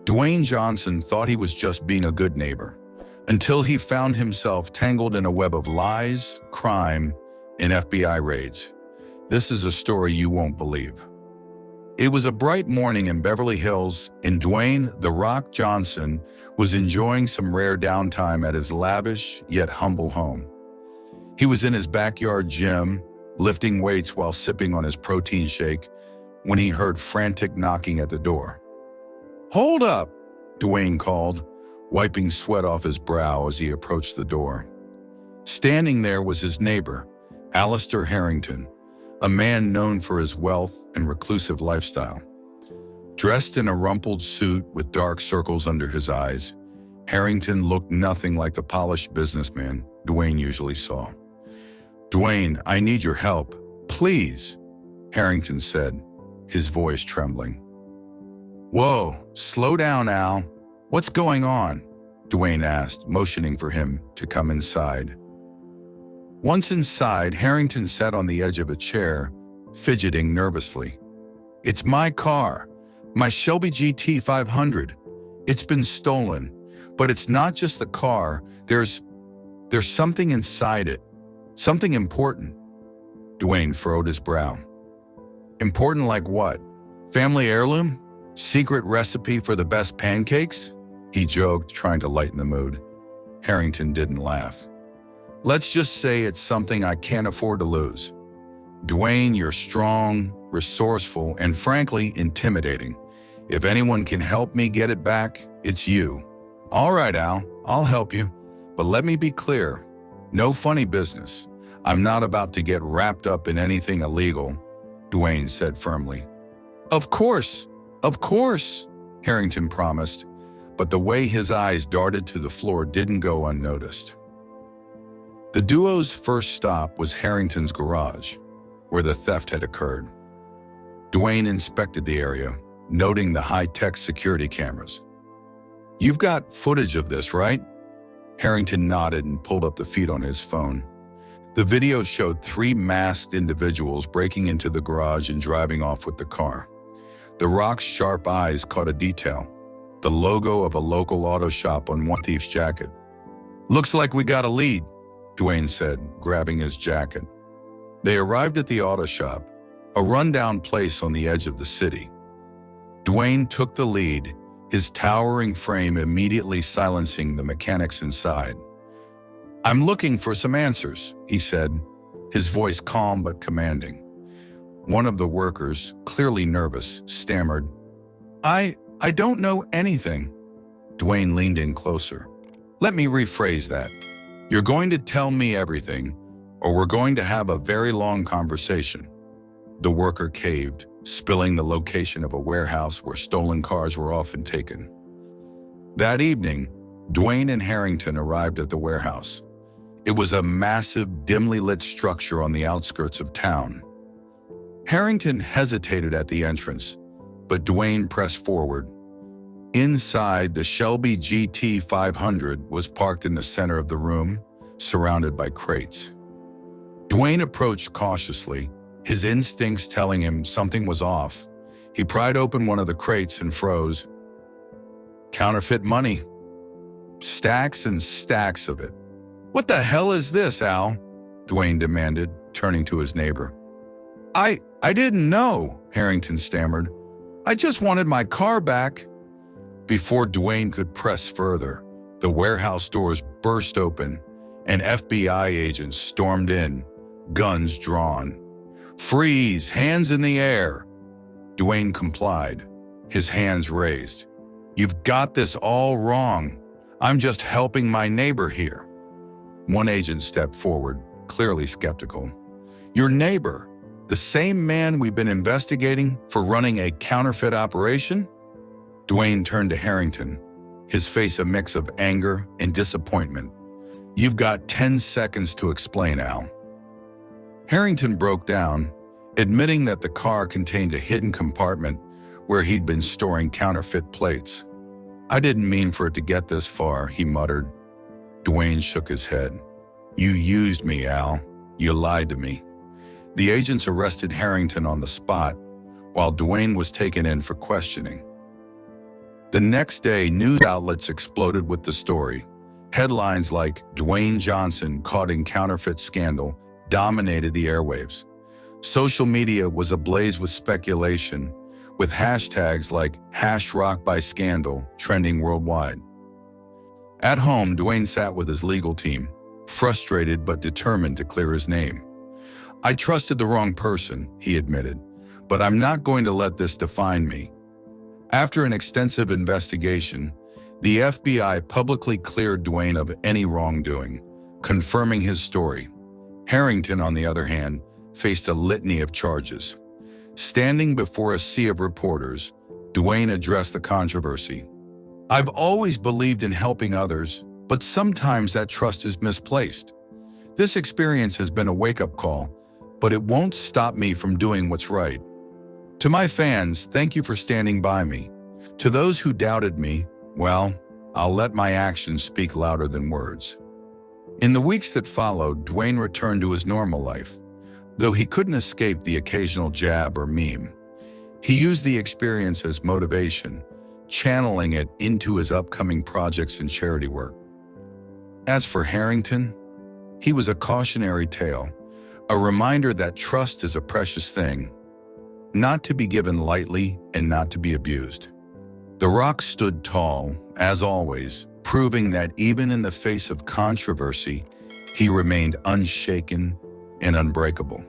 Dwayne Johnson thought he was just being a good neighbor, until he found himself tangled in a web of lies, crime, and FBI raids. This is a story you won't believe. It was a bright morning in Beverly Hills, and Dwayne "The Rock" Johnson was enjoying some rare downtime at his lavish yet humble home. He was in his backyard gym, lifting weights while sipping on his protein shake, when he heard frantic knocking at the door. "Hold up," Dwayne called, wiping sweat off his brow as he approached the door. Standing there was his neighbor, Alistair Harrington, a man known for his wealth and reclusive lifestyle. Dressed in a rumpled suit with dark circles under his eyes, Harrington looked nothing like the polished businessman Dwayne usually saw. "Dwayne, I need your help, please," Harrington said, his voice trembling. "Whoa, slow down, Al. What's going on?" Dwayne asked, motioning for him to come inside. Once inside, Harrington sat on the edge of a chair, fidgeting nervously. "It's my car, my Shelby GT 500. It's been stolen, but it's not just the car. There's something inside it, something important." Dwayne furrowed his brow. "Important like what? Family heirloom? Secret recipe for the best pancakes?" he joked, trying to lighten the mood. Harrington didn't laugh. "Let's just say it's something I can't afford to lose. Dwayne, you're strong, resourceful, and frankly, intimidating. If anyone can help me get it back, it's you." "All right, Al, I'll help you. But let me be clear, no funny business. I'm not about to get wrapped up in anything illegal," Dwayne said firmly. Of course, Harrington promised, but the way his eyes darted to the floor didn't go unnoticed. The duo's first stop was Harrington's garage, where the theft had occurred. Dwayne inspected the area, noting the high-tech security cameras. "You've got footage of this, right?" Harrington nodded and pulled up the feed on his phone. The video showed 3 masked individuals breaking into the garage and driving off with the car. The Rock's sharp eyes caught a detail: the logo of a local auto shop on one thief's jacket. "Looks like we got a lead," Dwayne said, grabbing his jacket. They arrived at the auto shop, a rundown place on the edge of the city. Dwayne took the lead, his towering frame immediately silencing the mechanics inside. "I'm looking for some answers," he said, his voice calm but commanding. One of the workers, clearly nervous, stammered, I don't know anything." Dwayne leaned in closer. "Let me rephrase that. You're going to tell me everything, or we're going to have a very long conversation." The worker caved, spilling the location of a warehouse where stolen cars were often taken. That evening, Dwayne and Harrington arrived at the warehouse. It was a massive, dimly lit structure on the outskirts of town. Harrington hesitated at the entrance, but Dwayne pressed forward. Inside, the Shelby GT 500 was parked in the center of the room, surrounded by crates. Dwayne approached cautiously, his instincts telling him something was off. He pried open one of the crates and froze. Counterfeit money. Stacks and stacks of it. "What the hell is this, Al?" Dwayne demanded, turning to his neighbor. I didn't know," Harrington stammered. "I just wanted my car back." Before Dwayne could press further, the warehouse doors burst open and FBI agents stormed in, guns drawn. "Freeze, hands in the air." Dwayne complied, his hands raised. "You've got this all wrong. I'm just helping my neighbor here." One agent stepped forward, clearly skeptical. "Your neighbor? The same man we've been investigating for running a counterfeit operation?" Dwayne turned to Harrington, his face a mix of anger and disappointment. "You've got 10 seconds to explain, Al." Harrington broke down, admitting that the car contained a hidden compartment where he'd been storing counterfeit plates. "I didn't mean for it to get this far," he muttered. Dwayne shook his head. "You used me, Al. You lied to me." The agents arrested Harrington on the spot, while Dwayne was taken in for questioning. The next day, news outlets exploded with the story. Headlines like Dwayne Johnson caught in counterfeit scandal dominated the airwaves. Social media was ablaze with speculation, with hashtags like #RockByScandal trending worldwide. At home, Dwayne sat with his legal team, frustrated but determined to clear his name. "I trusted the wrong person," he admitted, "but I'm not going to let this define me." After an extensive investigation, the FBI publicly cleared Dwayne of any wrongdoing, confirming his story. Harrington, on the other hand, faced a litany of charges. Standing before a sea of reporters, Dwayne addressed the controversy. "I've always believed in helping others, but sometimes that trust is misplaced. This experience has been a wake-up call, but it won't stop me from doing what's right. To my fans, thank you for standing by me. To those who doubted me, well, I'll let my actions speak louder than words." In the weeks that followed, Dwayne returned to his normal life, though he couldn't escape the occasional jab or meme. He used the experience as motivation, channeling it into his upcoming projects and charity work. As for Harrington, he was a cautionary tale, a reminder that trust is a precious thing, not to be given lightly and not to be abused. The Rock stood tall, as always, proving that even in the face of controversy, he remained unshaken and unbreakable.